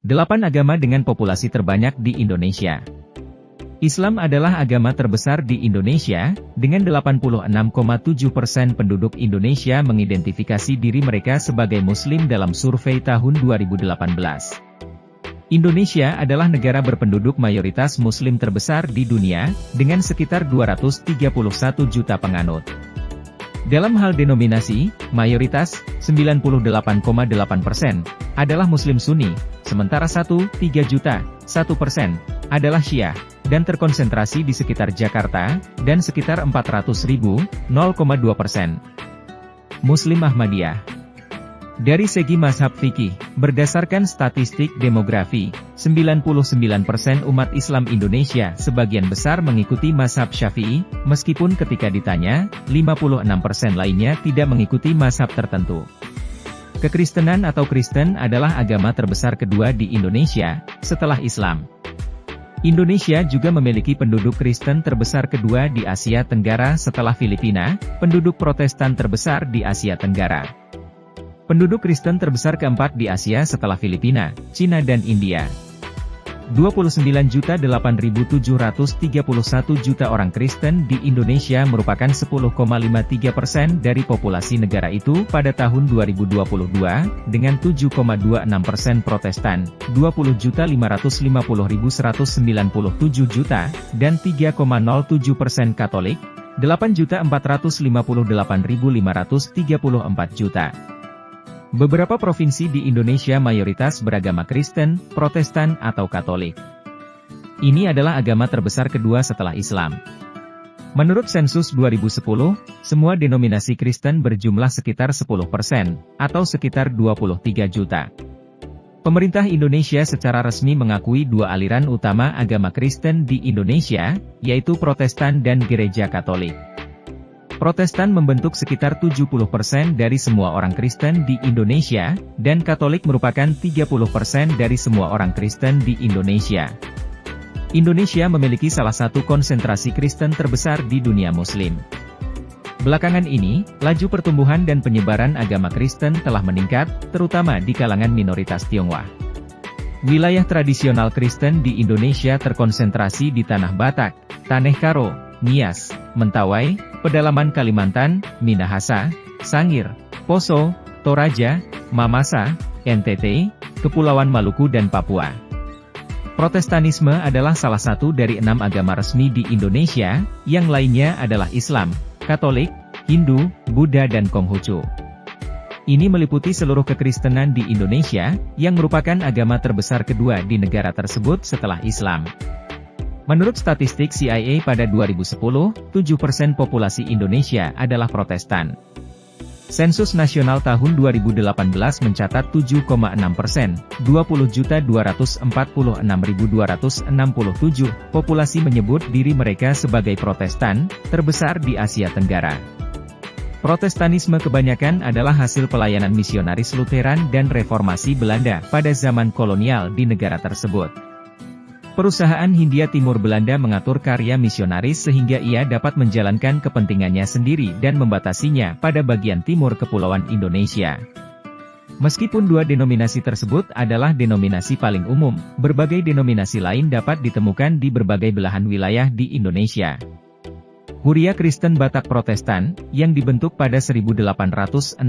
8 agama dengan populasi terbanyak di Indonesia. Islam adalah agama terbesar di Indonesia, dengan 86,7% penduduk Indonesia mengidentifikasi diri mereka sebagai Muslim dalam survei tahun 2018. Indonesia adalah negara berpenduduk mayoritas Muslim terbesar di dunia, dengan sekitar 231 juta penganut. Dalam hal denominasi, mayoritas, 98,8%, adalah Muslim Sunni, sementara 1,3 juta, 1%, adalah Syiah, dan terkonsentrasi di sekitar Jakarta, dan sekitar 400.000, 0,2%. Muslim Ahmadiyah. Dari segi mazhab fikih, berdasarkan statistik demografi, 99% umat Islam Indonesia sebagian besar mengikuti mazhab Syafi'i, meskipun ketika ditanya, 56% lainnya tidak mengikuti mazhab tertentu. Kekristenan atau Kristen adalah agama terbesar kedua di Indonesia, setelah Islam. Indonesia juga memiliki penduduk Kristen terbesar kedua di Asia Tenggara setelah Filipina, penduduk Protestan terbesar di Asia Tenggara. Penduduk Kristen terbesar keempat di Asia setelah Filipina, Cina dan India. 29.8.731 juta orang Kristen di Indonesia merupakan 10,53% dari populasi negara itu pada tahun 2022, dengan 7,26% Protestan, 20.550.197 juta, dan 3,07% Katolik, 8.458.534 juta. Beberapa provinsi di Indonesia mayoritas beragama Kristen, Protestan atau Katolik. Ini adalah agama terbesar kedua setelah Islam. Menurut sensus 2010, semua denominasi Kristen berjumlah sekitar 10%, atau sekitar 23 juta. Pemerintah Indonesia secara resmi mengakui dua aliran utama agama Kristen di Indonesia, yaitu Protestan dan Gereja Katolik. Protestan membentuk sekitar 70% dari semua orang Kristen di Indonesia, dan Katolik merupakan 30% dari semua orang Kristen di Indonesia. Indonesia memiliki salah satu konsentrasi Kristen terbesar di dunia Muslim. Belakangan ini, laju pertumbuhan dan penyebaran agama Kristen telah meningkat, terutama di kalangan minoritas Tionghoa. Wilayah tradisional Kristen di Indonesia terkonsentrasi di Tanah Batak, Taneh Karo, Nias, Mentawai, Pedalaman Kalimantan, Minahasa, Sangir, Poso, Toraja, Mamasa, NTT, Kepulauan Maluku dan Papua. Protestanisme adalah salah satu dari 6 agama resmi di Indonesia, yang lainnya adalah Islam, Katolik, Hindu, Buddha dan Konghucu. Ini meliputi seluruh kekristenan di Indonesia, yang merupakan agama terbesar kedua di negara tersebut setelah Islam. Menurut statistik CIA pada 2010, 7% populasi Indonesia adalah Protestan. Sensus nasional tahun 2018 mencatat 7,6%, 20.246.267 populasi menyebut diri mereka sebagai Protestan, terbesar di Asia Tenggara. Protestanisme kebanyakan adalah hasil pelayanan misionaris Lutheran dan Reformasi Belanda pada zaman kolonial di negara tersebut. Perusahaan Hindia Timur Belanda mengatur karya misionaris sehingga ia dapat menjalankan kepentingannya sendiri dan membatasinya pada bagian timur Kepulauan Indonesia. Meskipun dua denominasi tersebut adalah denominasi paling umum, berbagai denominasi lain dapat ditemukan di berbagai belahan wilayah di Indonesia. Huria Kristen Batak Protestan, yang dibentuk pada 1861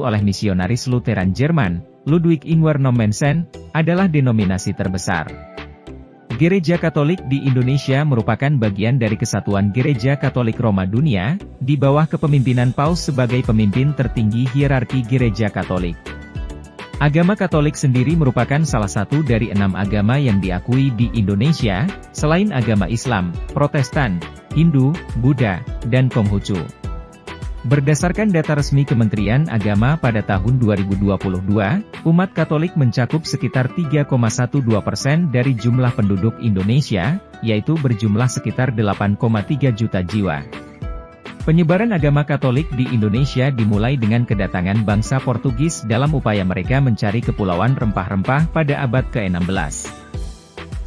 oleh misionaris Lutheran Jerman, Ludwig Ingwer Nommensen, adalah denominasi terbesar. Gereja Katolik di Indonesia merupakan bagian dari Kesatuan Gereja Katolik Roma Dunia, di bawah kepemimpinan Paus sebagai pemimpin tertinggi hierarki Gereja Katolik. Agama Katolik sendiri merupakan salah satu dari 6 agama yang diakui di Indonesia, selain agama Islam, Protestan, Hindu, Buddha, dan Konghucu. Berdasarkan data resmi Kementerian Agama pada tahun 2022, umat Katolik mencakup sekitar 3,12% dari jumlah penduduk Indonesia, yaitu berjumlah sekitar 8,3 juta jiwa. Penyebaran agama Katolik di Indonesia dimulai dengan kedatangan bangsa Portugis dalam upaya mereka mencari kepulauan rempah-rempah pada abad ke-16.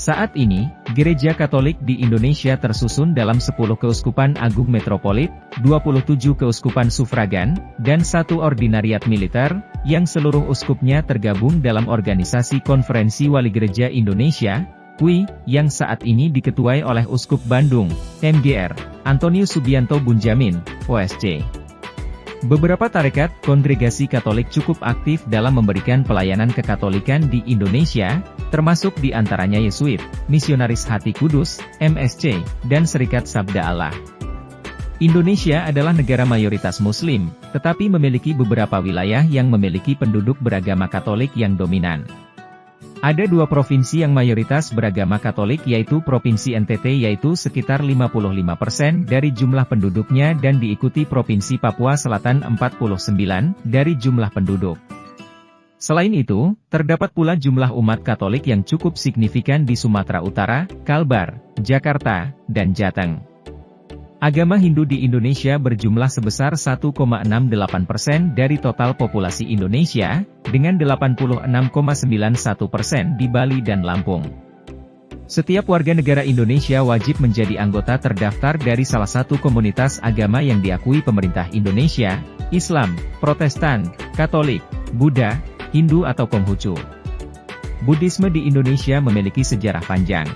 Saat ini, Gereja Katolik di Indonesia tersusun dalam 10 keuskupan agung metropolit, 27 keuskupan sufragan, dan 1 ordinariat militer, yang seluruh uskupnya tergabung dalam Organisasi Konferensi Wali Gereja Indonesia, KWI, yang saat ini diketuai oleh Uskup Bandung, MGR, Antonius Subianto Bunjamin, OSC. Beberapa tarekat kongregasi Katolik cukup aktif dalam memberikan pelayanan kekatolikan di Indonesia, termasuk di antaranya Yesuit, Misionaris Hati Kudus, MSC, dan Serikat Sabda Allah. Indonesia adalah negara mayoritas Muslim, tetapi memiliki beberapa wilayah yang memiliki penduduk beragama Katolik yang dominan. Ada 2 provinsi yang mayoritas beragama Katolik yaitu Provinsi NTT yaitu sekitar 55% dari jumlah penduduknya dan diikuti Provinsi Papua Selatan 49% dari jumlah penduduk. Selain itu, terdapat pula jumlah umat Katolik yang cukup signifikan di Sumatera Utara, Kalbar, Jakarta, dan Jateng. Agama Hindu di Indonesia berjumlah sebesar 1,68% dari total populasi Indonesia, dengan 86,91% di Bali dan Lampung. Setiap warga negara Indonesia wajib menjadi anggota terdaftar dari salah satu komunitas agama yang diakui pemerintah Indonesia, Islam, Protestan, Katolik, Buddha, Hindu atau Konghucu. Buddhisme di Indonesia memiliki sejarah panjang.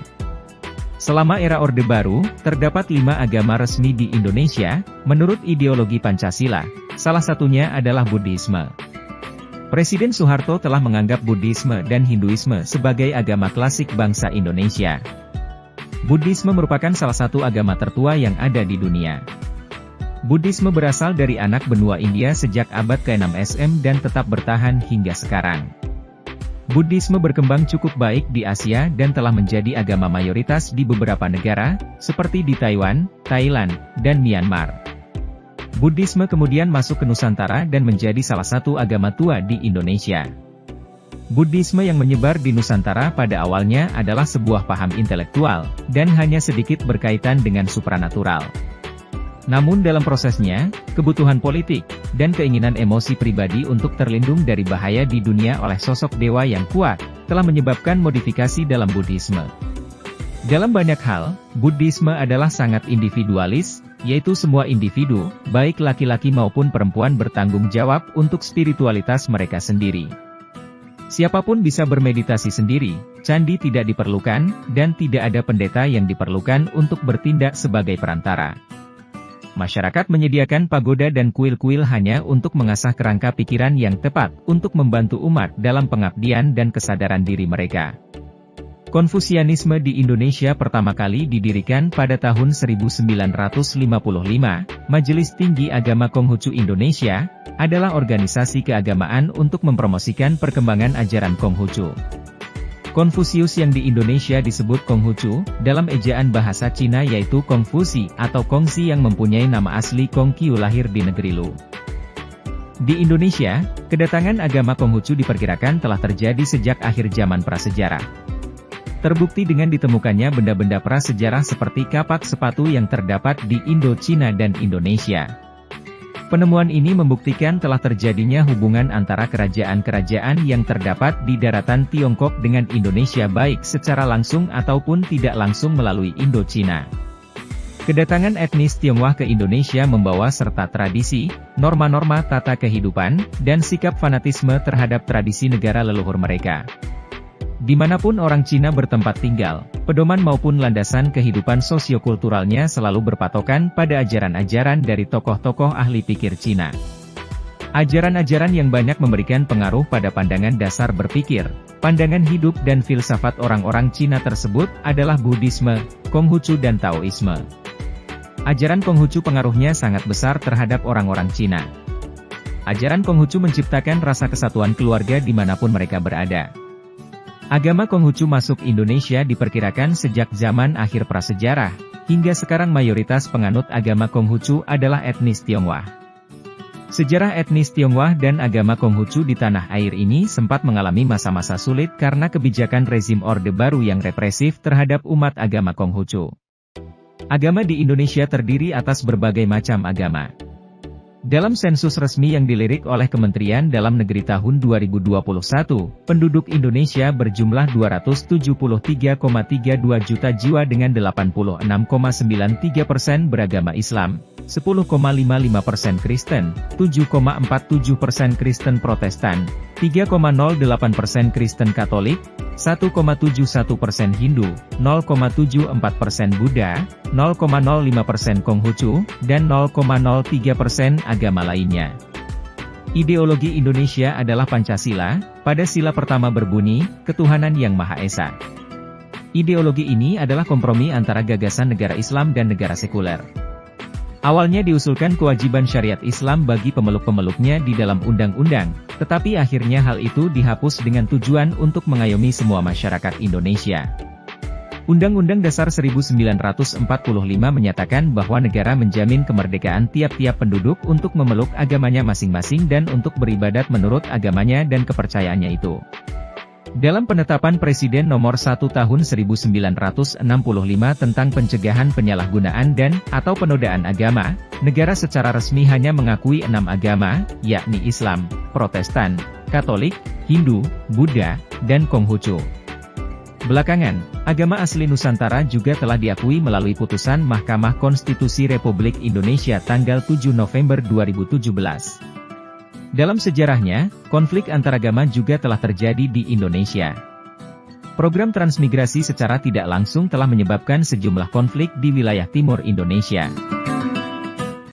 Selama era Orde Baru, terdapat 5 agama resmi di Indonesia, menurut ideologi Pancasila, salah satunya adalah Buddhisme. Presiden Soeharto telah menganggap Buddhisme dan Hinduisme sebagai agama klasik bangsa Indonesia. Buddhisme merupakan salah satu agama tertua yang ada di dunia. Buddhisme berasal dari anak benua India sejak abad ke-6 SM dan tetap bertahan hingga sekarang. Buddhisme berkembang cukup baik di Asia dan telah menjadi agama mayoritas di beberapa negara, seperti di Taiwan, Thailand, dan Myanmar. Buddhisme kemudian masuk ke Nusantara dan menjadi salah satu agama tua di Indonesia. Buddhisme yang menyebar di Nusantara pada awalnya adalah sebuah paham intelektual, dan hanya sedikit berkaitan dengan supranatural. Namun dalam prosesnya, kebutuhan politik, dan keinginan emosi pribadi untuk terlindung dari bahaya di dunia oleh sosok dewa yang kuat, telah menyebabkan modifikasi dalam Buddhisme. Dalam banyak hal, Buddhisme adalah sangat individualis, yaitu semua individu, baik laki-laki maupun perempuan bertanggung jawab untuk spiritualitas mereka sendiri. Siapapun bisa bermeditasi sendiri, candi tidak diperlukan, dan tidak ada pendeta yang diperlukan untuk bertindak sebagai perantara. Masyarakat menyediakan pagoda dan kuil-kuil hanya untuk mengasah kerangka pikiran yang tepat untuk membantu umat dalam pengabdian dan kesadaran diri mereka. Konfusianisme di Indonesia pertama kali didirikan pada tahun 1955, Majelis Tinggi Agama Konghucu Indonesia, adalah organisasi keagamaan untuk mempromosikan perkembangan ajaran Konghucu. Konfusius yang di Indonesia disebut Konghucu, dalam ejaan bahasa Cina yaitu Kongfusi atau Kongsi yang mempunyai nama asli Kongqiu lahir di negeri Lu. Di Indonesia, kedatangan agama Konghucu diperkirakan telah terjadi sejak akhir zaman prasejarah. Terbukti dengan ditemukannya benda-benda prasejarah seperti kapak sepatu yang terdapat di Indo-Cina dan Indonesia. Penemuan ini membuktikan telah terjadinya hubungan antara kerajaan-kerajaan yang terdapat di daratan Tiongkok dengan Indonesia baik secara langsung ataupun tidak langsung melalui Indo-Cina. Kedatangan etnis Tionghoa ke Indonesia membawa serta tradisi, norma-norma tata kehidupan, dan sikap fanatisme terhadap tradisi negara leluhur mereka. Dimanapun orang Cina bertempat tinggal, pedoman maupun landasan kehidupan sosiokulturalnya selalu berpatokan pada ajaran-ajaran dari tokoh-tokoh ahli pikir Cina. Ajaran-ajaran yang banyak memberikan pengaruh pada pandangan dasar berpikir, pandangan hidup dan filsafat orang-orang Cina tersebut adalah Buddhisme, Konghucu dan Taoisme. Ajaran Konghucu pengaruhnya sangat besar terhadap orang-orang Cina. Ajaran Konghucu menciptakan rasa kesatuan keluarga dimanapun mereka berada. Agama Konghucu masuk Indonesia diperkirakan sejak zaman akhir prasejarah, hingga sekarang mayoritas penganut agama Konghucu adalah etnis Tionghoa. Sejarah etnis Tionghoa dan agama Konghucu di tanah air ini sempat mengalami masa-masa sulit karena kebijakan rezim Orde Baru yang represif terhadap umat agama Konghucu. Agama di Indonesia terdiri atas berbagai macam agama. Dalam sensus resmi yang dilirik oleh Kementerian Dalam Negeri tahun 2021, penduduk Indonesia berjumlah 273,32 juta jiwa dengan 86,93% beragama Islam, 10,55% Kristen, 7,47% Kristen Protestan, 3,08% Kristen Katolik, 1,71% Hindu, 0,74% Buddha, 0,05% Konghucu, dan 0,03% agama lainnya. Ideologi Indonesia adalah Pancasila, pada sila pertama berbunyi, Ketuhanan Yang Maha Esa. Ideologi ini adalah kompromi antara gagasan negara Islam dan negara sekuler. Awalnya diusulkan kewajiban syariat Islam bagi pemeluk-pemeluknya di dalam undang-undang, tetapi akhirnya hal itu dihapus dengan tujuan untuk mengayomi semua masyarakat Indonesia. Undang-Undang Dasar 1945 menyatakan bahwa negara menjamin kemerdekaan tiap-tiap penduduk untuk memeluk agamanya masing-masing dan untuk beribadat menurut agamanya dan kepercayaannya itu. Dalam penetapan Presiden Nomor 1 Tahun 1965 tentang pencegahan penyalahgunaan dan/atau penodaan agama, negara secara resmi hanya mengakui 6 agama, yakni Islam, Protestan, Katolik, Hindu, Buddha, dan Konghucu. Belakangan, agama asli Nusantara juga telah diakui melalui putusan Mahkamah Konstitusi Republik Indonesia tanggal 7 November 2017. Dalam sejarahnya, konflik antaragama juga telah terjadi di Indonesia. Program transmigrasi secara tidak langsung telah menyebabkan sejumlah konflik di wilayah timur Indonesia.